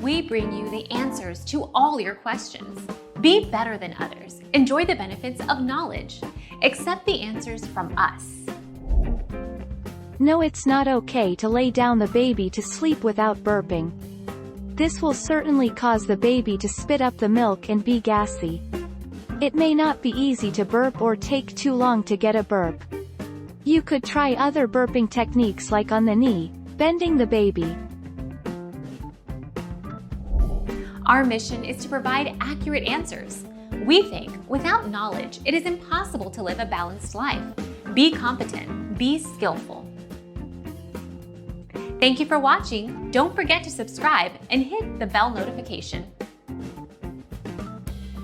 We bring you the answers to all your questions. Be better than others. Enjoy the benefits of knowledge. Accept the answers from us. No, it's not okay to lay down the baby to sleep without burping. This will certainly cause the baby to spit up the milk and be gassy. It may not be easy to burp or take too long to get a burp. You could try other burping techniques like on the knee, bending the baby. Our mission is to provide accurate answers. We think without knowledge, it is impossible to live a balanced life. Be competent, be skillful. Thank you for watching. Don't forget to subscribe and hit the bell notification.